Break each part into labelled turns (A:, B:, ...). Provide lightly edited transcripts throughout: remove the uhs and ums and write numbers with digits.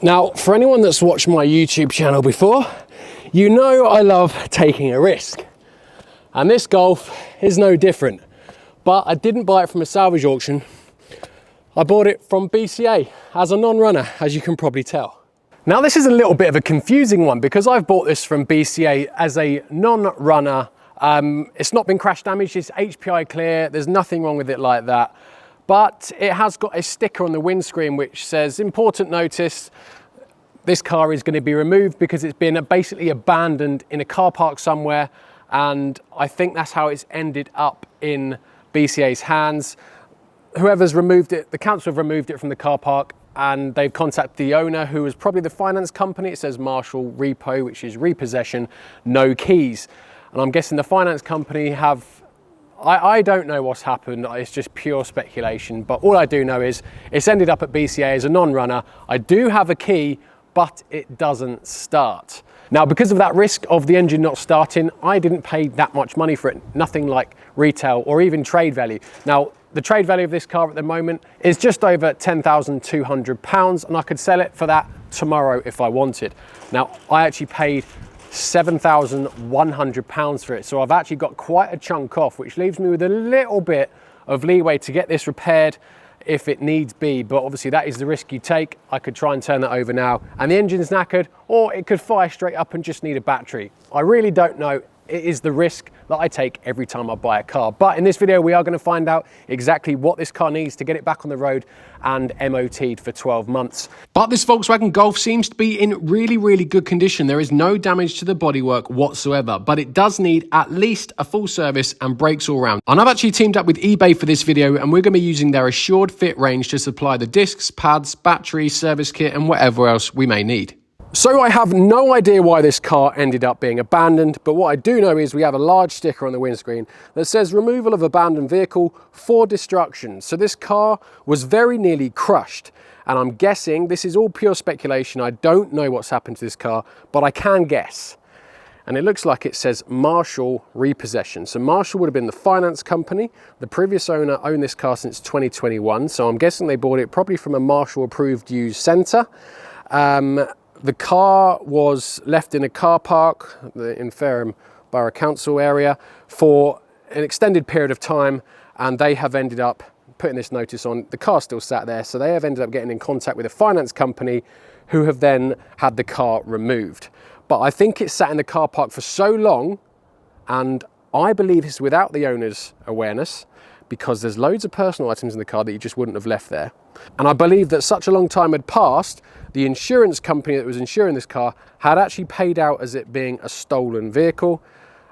A: Now, for anyone that's watched my YouTube channel before, you know I love taking a risk. And this Golf is no different. But I didn't buy it from a salvage auction. I bought it from BCA as a non-runner, as you can probably tell. Now, this is a little bit of a confusing one because I've bought this from BCA as a non-runner. It's not been crash damaged, it's HPI clear, there's nothing wrong with it like that. But it has got a sticker on the windscreen which says, important notice, this car is going to be removed because it's been basically abandoned in a car park somewhere. And I think that's how it's ended up in BCA's hands. Whoever's removed it, the council have removed it from the car park and they've contacted the owner, who is probably the finance company. It says Marshall Repo, which is repossession, no keys. And I'm guessing the finance company have, I don't know what's happened, it's just pure speculation, but all I do know is it's ended up at BCA as a non-runner. I do have a key, but it doesn't start. Now, because of that risk of the engine not starting, I didn't pay that much money for it, nothing like retail or even trade value. Now, the trade value of this car at the moment is just over £10,200, and I could sell it for that tomorrow if I wanted. Now, I actually paid £7,100 for it, so I've actually got quite a chunk off, which leaves me with a little bit of leeway to get this repaired if it needs be. But obviously that is the risk you take. I could try and turn that over now and the engine's knackered, or it could fire straight up and just need a battery. I really don't know. It is the risk that I take every time I buy a car. But in this video, we are going to find out exactly what this car needs to get it back on the road and MOT'd for 12 months. But this Volkswagen Golf seems to be in really, really good condition. There is no damage to the bodywork whatsoever, but it does need at least a full service and brakes all round. And I've actually teamed up with eBay for this video, and we're going to be using their assured fit range to supply the discs, pads, battery, service kit, and whatever else we may need. So I have no idea why this car ended up being abandoned, but what I do know is we have a large sticker on the windscreen that says removal of abandoned vehicle for destruction. So this car was very nearly crushed, and I'm guessing, this is all pure speculation, I don't know what's happened to this car, but I can guess. And it looks like it says Marshall Repossession. So Marshall would have been the finance company. The previous owner owned this car since 2021, so I'm guessing they bought it probably from a Marshall approved used centre. The car was left in a car park in Fareham Borough Council area for an extended period of time, and they have ended up putting this notice on. The car still sat there, so they have ended up getting in contact with a finance company who have then had the car removed. But I think it sat in the car park for so long, and I believe it's without the owner's awareness, because there's loads of personal items in the car that you just wouldn't have left there. And I believe that such a long time had passed, the insurance company that was insuring this car had actually paid out as it being a stolen vehicle,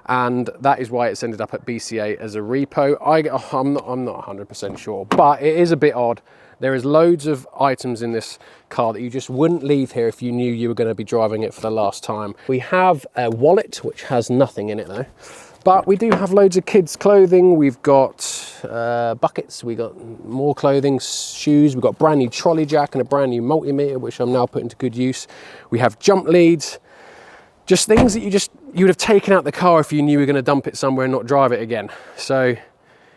A: and that is why it's ended up at BCA as a repo. I'm not 100% sure, but it is a bit odd. There is loads of items in this car that you just wouldn't leave here if you knew you were going to be driving it for the last time. We have a wallet, which has nothing in it though. But we do have loads of kids' clothing. We've got buckets, we got more clothing, shoes, we've got a brand new trolley jack and a brand new multimeter, which I'm now putting to good use. We have jump leads, just things that you would have taken out the car if you knew you were going to dump it somewhere and not drive it again. So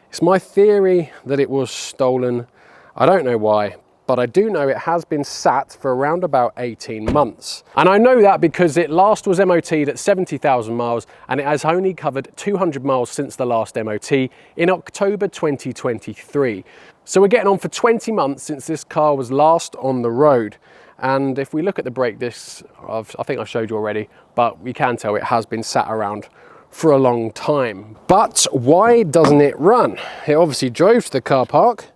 A: it's my theory that it was stolen. I don't know why, but I do know it has been sat for around about 18 months. And I know that because it last was MOT'd at 70,000 miles and it has only covered 200 miles since the last MOT in October 2023. So we're getting on for 20 months since this car was last on the road. And if we look at the brake discs, I think I've showed you already, but we can tell it has been sat around for a long time. But why doesn't it run? It obviously drove to the car park,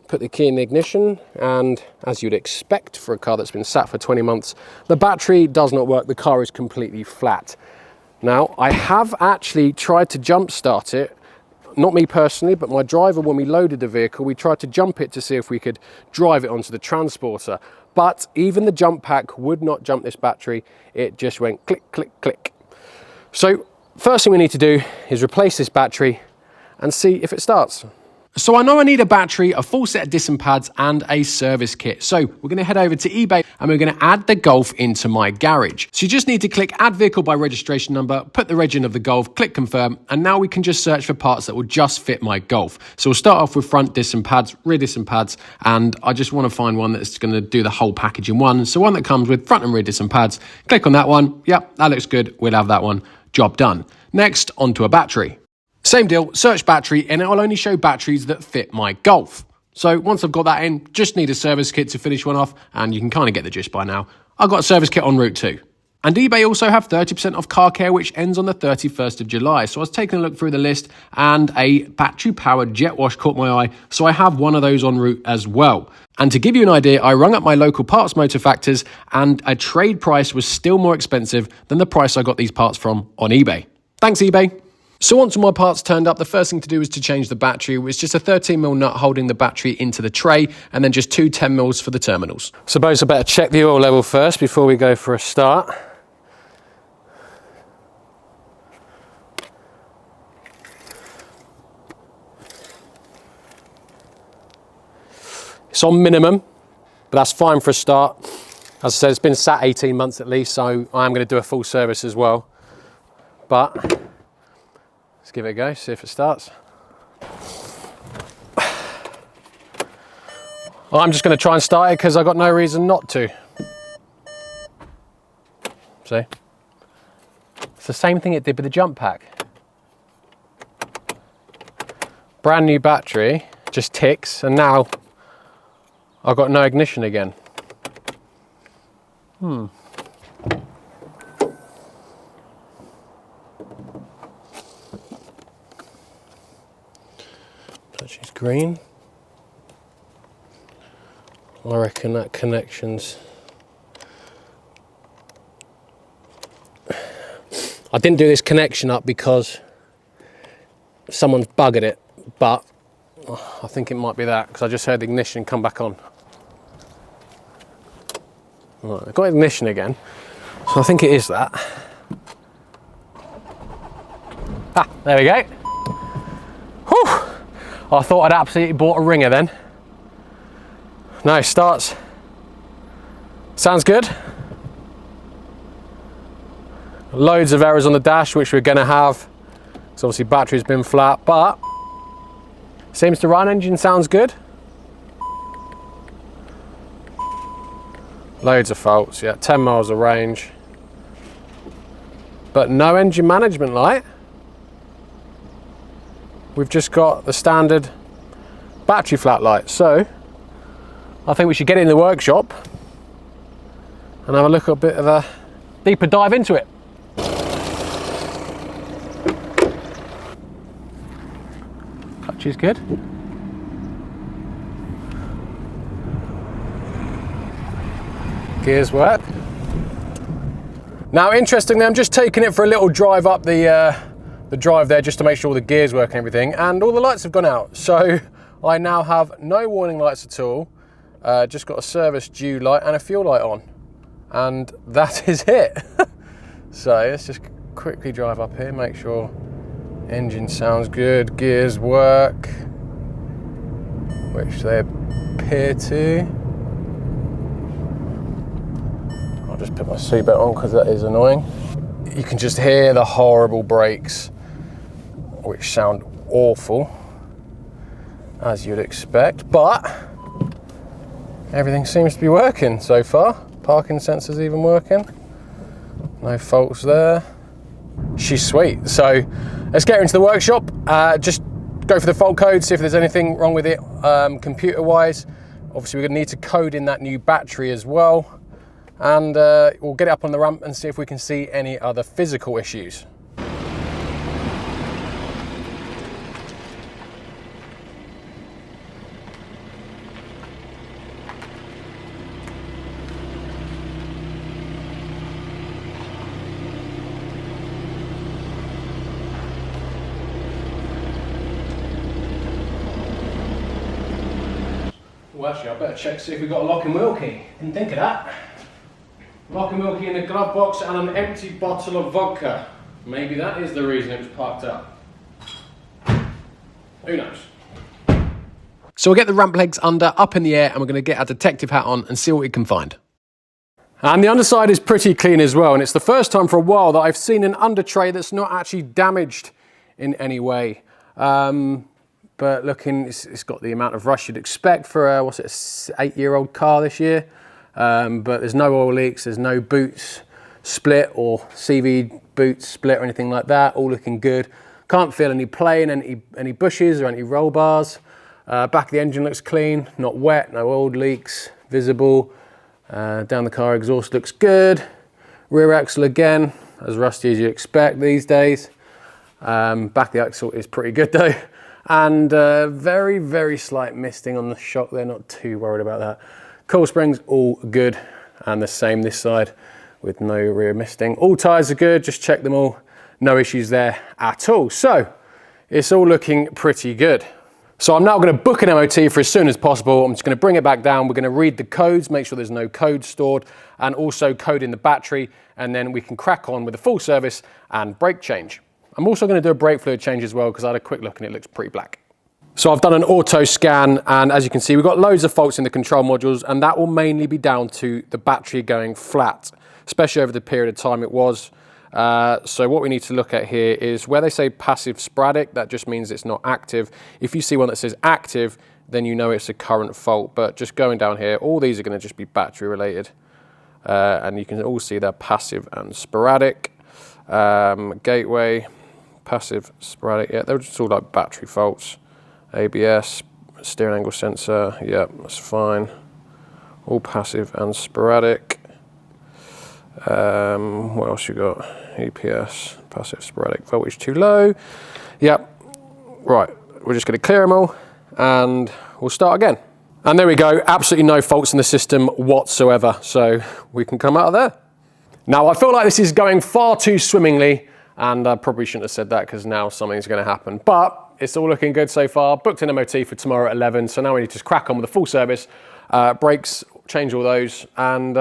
A: put the key in the ignition, and as you'd expect for a car that's been sat for 20 months, the battery does not work. The car is completely flat. Now, I have actually tried to jump start it, not me personally, but my driver, when we loaded the vehicle, we tried to jump it to see if we could drive it onto the transporter. But even the jump pack would not jump this battery. It just went click, click, click. So first thing we need to do is replace this battery and see if it starts. So I know I need a battery, a full set of disc and pads, and a service kit. So we're going to head over to eBay and we're going to add the Golf into my garage. So you just need to click add vehicle by registration number, put the reg in of the Golf, click confirm, and now we can just search for parts that will just fit my Golf. So we'll start off with front disc and pads, rear disc and pads, and I just want to find one that's going to do the whole package in one. So one that comes with front and rear disc and pads. Click on that one. Yep, that looks good. We'll have that one. Job done. Next, onto a battery. Same deal, search battery, and it will only show batteries that fit my Golf. So once I've got that in, just need a service kit to finish one off, and you can kind of get the gist by now. I've got a service kit en route too. And eBay also have 30% off car care, which ends on the 31st of July. So I was taking a look through the list, and a battery-powered jet wash caught my eye, so I have one of those en route as well. And to give you an idea, I rung up my local parts motor factors, and a trade price was still more expensive than the price I got these parts from on eBay. Thanks, eBay. So once all my parts turned up, the first thing to do was to change the battery. It was just a 13mm nut holding the battery into the tray, and then just two 10mm for the terminals. Suppose I better check the oil level first before we go for a start. It's on minimum, but that's fine for a start. As I said, it's been sat 18 months at least, so I am going to do a full service as well. But let's give it a go, see if it starts. I'm just going to try and start it because I've got no reason not to. See? It's the same thing it did with the jump pack. Brand new battery, just ticks, and now I've got no ignition again. She's green. I reckon that connection's... I didn't do this connection up because someone's buggered it, but I think it might be that because I just heard the ignition come back on. Right, I've got ignition again, so I think it is that. Ah, there we go. Whew. I thought I'd absolutely bought a ringer then. No, starts. Sounds good. Loads of errors on the dash, which we're going to have. So obviously battery's been flat, but seems to run. Engine sounds good. Loads of faults, yeah, 10 miles of range. But no engine management light. We've just got the standard battery flat light. So I think we should get it in the workshop and have a look at a bit of a deeper dive into it. Clutch is good. Gears work. Now, interestingly, I'm just taking it for a little drive up the drive there just to make sure all the gears work and everything, and all the lights have gone out. So I now have no warning lights at all, just got a service due light and a fuel light on, and that is it. So let's just quickly drive up here, make sure engine sounds good, gears work, which they appear to. I'll just put my seatbelt on because that is annoying. You can just hear the horrible brakes, which sound awful, as you'd expect, but everything seems to be working so far. Parking sensor's even working. No faults there. She's sweet. So let's get her into the workshop. Just go for the fault code, see if there's anything wrong with it computer-wise. Obviously, we're going to need to code in that new battery as well. And we'll get it up on the ramp and see if we can see any other physical issues. Well, actually, I better check to see if we've got a lock and wheel key. Didn't think of that. Lock and wheel key in the glove box and an empty bottle of vodka. Maybe that is the reason it was parked up. Who knows? So we'll get the ramp legs under, up in the air, and we're going to get our detective hat on and see what we can find. And the underside is pretty clean as well, and it's the first time for a while that I've seen an under tray that's not actually damaged in any way. But looking, it's got the amount of rust you'd expect for a, what's it, an 8-year-old car this year. But there's no oil leaks, there's no boots split or CV boots split or anything like that, all looking good. Can't feel any play in any bushes or any roll bars. Back of the engine looks clean, not wet, no oil leaks visible. Down the car exhaust looks good. Rear axle again, as rusty as you expect these days. Back of the axle is pretty good though. And very, very slight misting on the shock. They're not too worried about that. Coil springs, all good. And the same this side with no rear misting. All tyres are good, just check them all. No issues there at all. So it's all looking pretty good. So I'm now going to book an MOT for as soon as possible. I'm just going to bring it back down. We're going to read the codes, make sure there's no code stored, and also code in the battery. And then we can crack on with a full service and brake change. I'm also going to do a brake fluid change as well because I had a quick look and it looks pretty black. So I've done an auto scan, and as you can see, we've got loads of faults in the control modules, and that will mainly be down to the battery going flat, especially over the period of time it was. So what we need to look at here is where they say passive sporadic, that just means it's not active. If you see one that says active, then you know it's a current fault. But just going down here, all these are going to just be battery related. And you can all see they're passive and sporadic. Gateway, passive, sporadic, yeah, they're just all like battery faults. ABS, steering angle sensor, yeah, that's fine. All passive and sporadic. What else you got? EPS, passive, sporadic, voltage too low. Yep, right, we're just going to clear them all and we'll start again. And there we go, absolutely no faults in the system whatsoever, so we can come out of there. Now I feel like this is going far too swimmingly, and I probably shouldn't have said that because now something's going to happen, but it's all looking good so far. Booked an MOT for tomorrow at 11, so now we need to just crack on with a full service. Brakes, change all those, and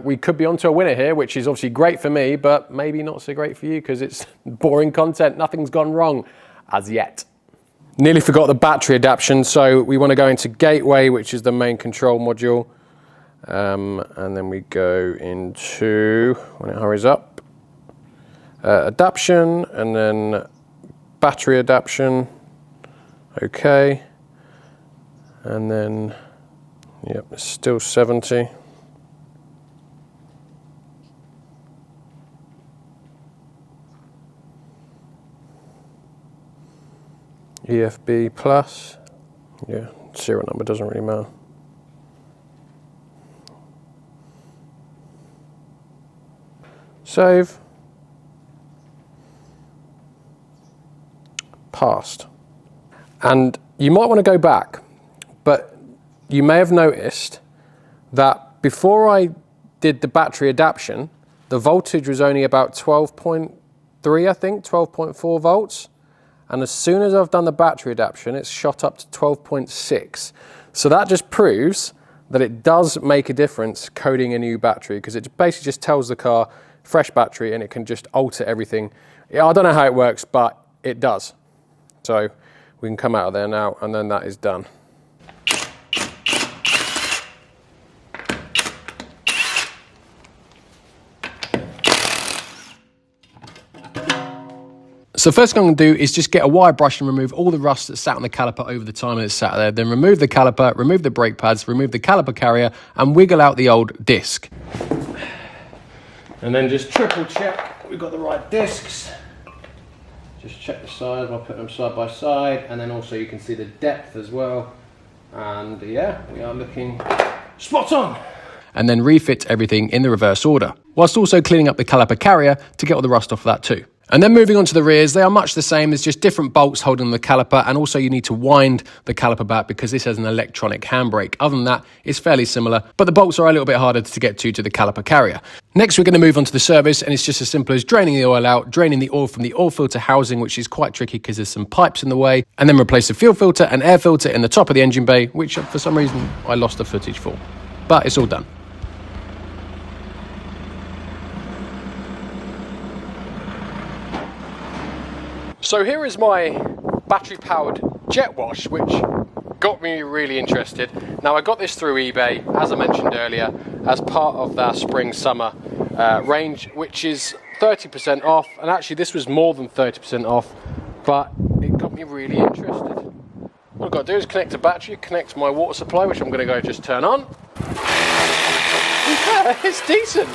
A: we could be onto a winner here, which is obviously great for me, but maybe not so great for you because it's boring content. Nothing's gone wrong as yet. Nearly forgot the battery adaption, so we want to go into gateway, which is the main control module, and then we go into, when it hurries up, adaption, and then battery adaption. Okay, and then, yep, it's still 70. EFB plus, yeah, serial number doesn't really matter. Save. Passed. And you might want to go back, but you may have noticed that before I did the battery adaption, the voltage was only about 12.3, I think, 12.4 volts. And as soon as I've done the battery adaption, it's shot up to 12.6. So that just proves that it does make a difference coding a new battery, because it basically just tells the car fresh battery and it can just alter everything. Yeah, I don't know how it works, but it does. So we can come out of there now, and then that is done. So first thing I'm going to do is just get a wire brush and remove all the rust that sat on the caliper over the time that it's sat there. Then remove the caliper, remove the brake pads, remove the caliper carrier, and wiggle out the old disc. And then just triple check we've got the right discs. Just check the sides, I'll put them side by side, and then also you can see the depth as well. And yeah, we are looking spot on. And then refit everything in the reverse order, whilst also cleaning up the caliper carrier to get all the rust off of that too. And then moving on to the rears, they are much the same. There's just different bolts holding the caliper, and also you need to wind the caliper back because this has an electronic handbrake. Other than that, it's fairly similar, but the bolts are a little bit harder to get to the caliper carrier. Next, we're going to move on to the service, and it's just as simple as draining the oil out, draining the oil from the oil filter housing, which is quite tricky because there's some pipes in the way, and then replace the fuel filter and air filter in the top of the engine bay, which for some reason I lost the footage for. But it's all done. So here is my battery-powered jet wash, which got me really interested. Now, I got this through eBay, as I mentioned earlier, as part of their spring-summer range, which is 30% off, and actually this was more than 30% off, but it got me really interested. What I've got to do is connect a battery, connect my water supply, which I'm going to go just turn on. Yeah, it's decent.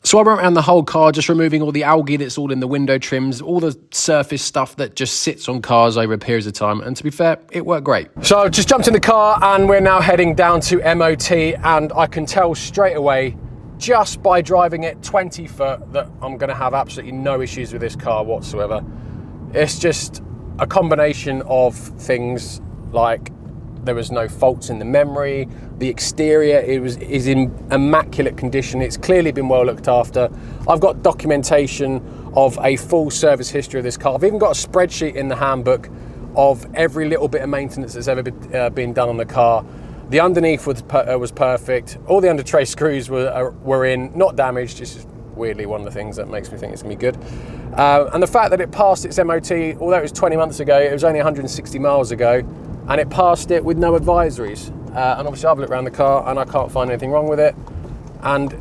A: So I went around the whole car, just removing all the algae that's all in the window trims, all the surface stuff that just sits on cars over periods of time. And to be fair, it worked great. So I've just jumped in the car and we're now heading down to MOT, and I can tell straight away, just by driving it 20 foot, that I'm going to have absolutely no issues with this car whatsoever. It's just a combination of things, like there was no faults in the memory, the exterior is in immaculate condition, it's clearly been well looked after. I've got documentation of a full service history of this car. I've even got a spreadsheet in the handbook of every little bit of maintenance that's ever been done on the car. The underneath was perfect, all the under tray screws were in, not damaged. This is weirdly one of the things that makes me think it's going to be good. And the fact that it passed its MOT, although it was 20 months ago, it was only 160 miles ago, and it passed it with no advisories. And obviously I've looked around the car and I can't find anything wrong with it. And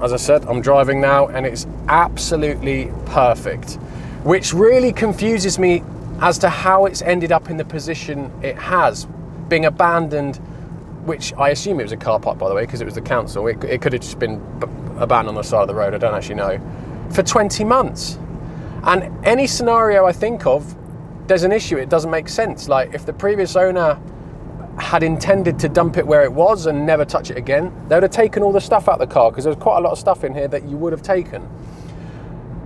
A: as I said, I'm driving now and it's absolutely perfect, which really confuses me as to how it's ended up in the position it has, being abandoned, which I assume it was a car park, by the way, because it was the council. It could have just been abandoned on the side of the road, I don't actually know, for 20 months. And any scenario I think of, there's an issue, it doesn't make sense. Like, if the previous owner had intended to dump it where it was and never touch it again, they would have taken all the stuff out of the car, because there's quite a lot of stuff in here that you would have taken.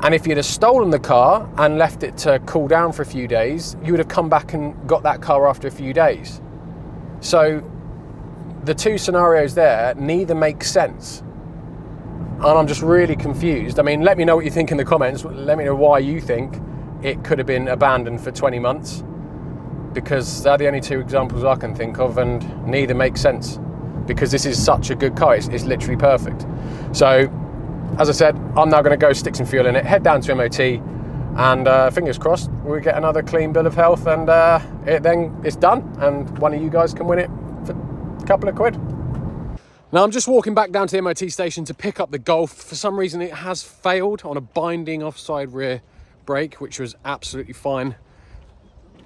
A: And if you'd have stolen the car and left it to cool down for a few days, you would have come back and got that car after a few days. So the two scenarios there, neither make sense. And I'm just really confused. I mean, let me know what you think in the comments. Let me know why you think it could have been abandoned for 20 months, because they're the only two examples I can think of, and neither make sense, because this is such a good car. It's literally perfect. So, as I said, I'm now going to go stick some fuel in it, head down to MOT, and fingers crossed we get another clean bill of health, and then it's done, and one of you guys can win it for a couple of quid. Now I'm just walking back down to the MOT station to pick up the Golf. For some reason it has failed on a binding offside rear brake, which was absolutely fine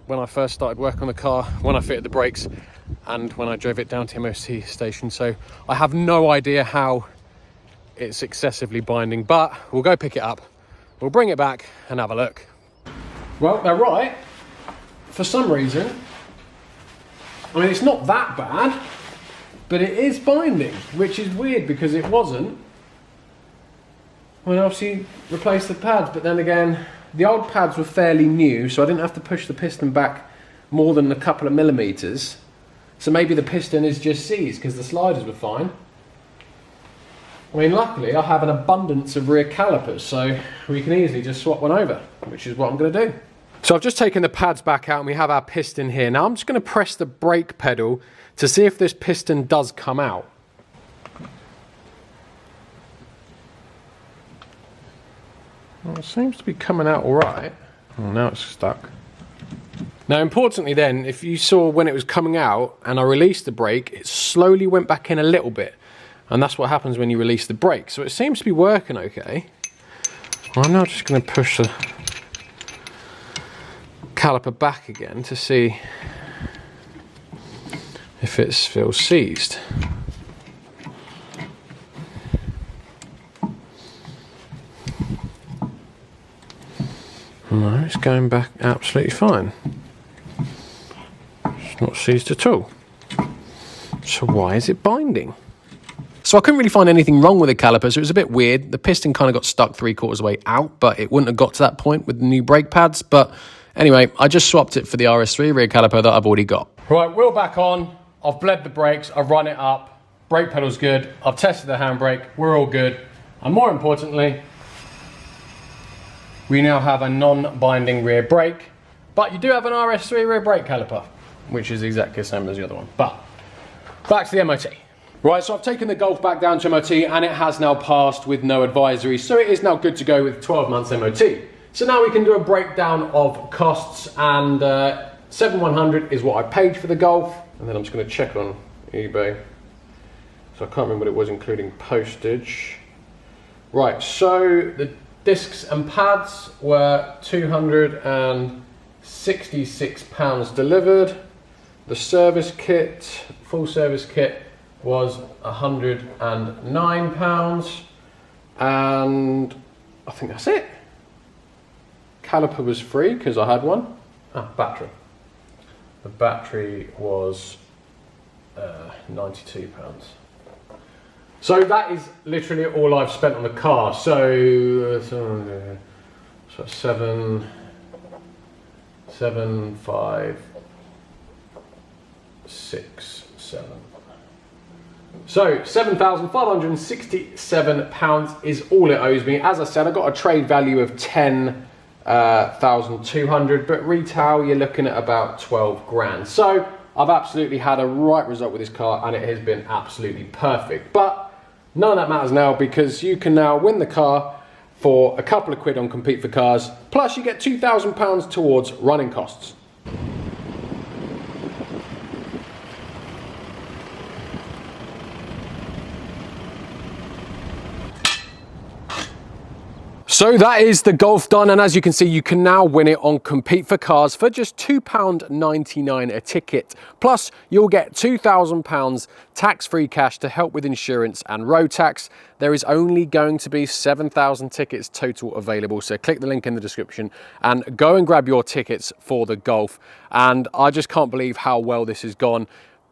A: when I first started work on the car, when I fitted the brakes and when I drove it down to the MOT station. So I have no idea how it's excessively binding, but we'll go pick it up, we'll bring it back and have a look. Well, they're right. For some reason, I mean, it's not that bad, but it is binding, which is weird because it wasn't when I obviously replaced the pads. But then again, the old pads were fairly new, so I didn't have to push the piston back more than a couple of millimeters. So maybe the piston is just seized because the sliders were fine. I mean, luckily I have an abundance of rear calipers, so we can easily just swap one over, which is what I'm going to do. So I've just taken the pads back out and we have our piston here. Now I'm just going to press the brake pedal to see if this piston does come out. Well, it seems to be coming out all right. Oh, now it's stuck. Now, importantly then, if you saw when it was coming out and I released the brake, it slowly went back in a little bit. And that's what happens when you release the brake. So it seems to be working okay. Well, I'm now just going to push the caliper back again to see if it feels seized. No, it's going back absolutely fine. It's not seized at all. So why is it binding? So I couldn't really find anything wrong with the caliper, so it was a bit weird. The piston kind of got stuck 3/4 of the way out, but it wouldn't have got to that point with the new brake pads. But anyway, I just swapped it for the RS3 rear caliper that I've already got. Right, wheel back on. I've bled the brakes, I've run it up. Brake pedal's good. I've tested the handbrake. We're all good. And more importantly, we now have a non-binding rear brake, but you do have an RS3 rear brake caliper, which is exactly the same as the other one. But back to the MOT. Right, so I've taken the Golf back down to MOT and it has now passed with no advisory, so it is now good to go with 12 months MOT. So now we can do a breakdown of costs and 7,100 is what I paid for the Golf, and then I'm just going to check on eBay. So I can't remember what it was including postage. Right, so the discs and pads were £266 delivered. The service kit, full service kit, was £109, and I think that's it. Caliper was free because I had one. Battery. The battery was £92. So that is literally all I've spent on the car. So 7, 5, 6, 7. So £7,567 is all it owes me. As I said, I got a trade value of 10,200, but retail you're looking at about 12 grand. So I've absolutely had a right result with this car, and it has been absolutely perfect. But none of that matters now, because you can now win the car for a couple of quid on Compete for Cars, plus you get £2,000 towards running costs. So that is the Golf done, and as you can see, you can now win it on Compete for Cars for just £2.99 a ticket. Plus, you'll get £2,000 tax-free cash to help with insurance and road tax. There is only going to be 7,000 tickets total available, so click the link in the description and go and grab your tickets for the Golf. And I just can't believe how well this has gone.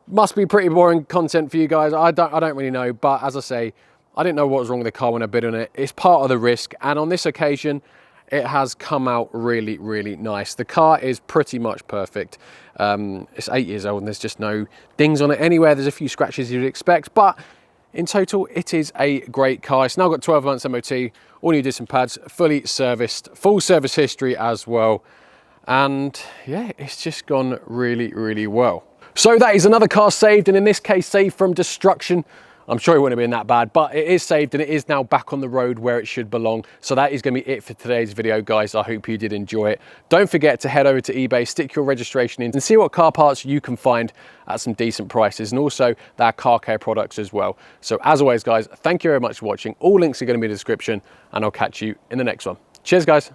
A: Must be pretty boring content for you guys. I don't really know, but as I say, I didn't know what was wrong with the car when I bid on it. It's part of the risk, and on this occasion, it has come out really, really nice. The car is pretty much perfect. It's 8 years old, and there's just no dings on it anywhere. There's a few scratches you'd expect, but in total, it is a great car. It's now got 12 months MOT, all new disc and pads, fully serviced, full service history as well. And yeah, it's just gone really, really well. So that is another car saved, and in this case, saved from destruction. I'm sure it wouldn't have been that bad, but it is saved and it is now back on the road where it should belong. So that is going to be it for today's video, guys. I hope you did enjoy it. Don't forget to head over to eBay, stick your registration in, and see what car parts you can find at some decent prices, and also their car care products as well. So as always, guys, thank you very much for watching. All links are going to be in the description, and I'll catch you in the next one. Cheers, guys.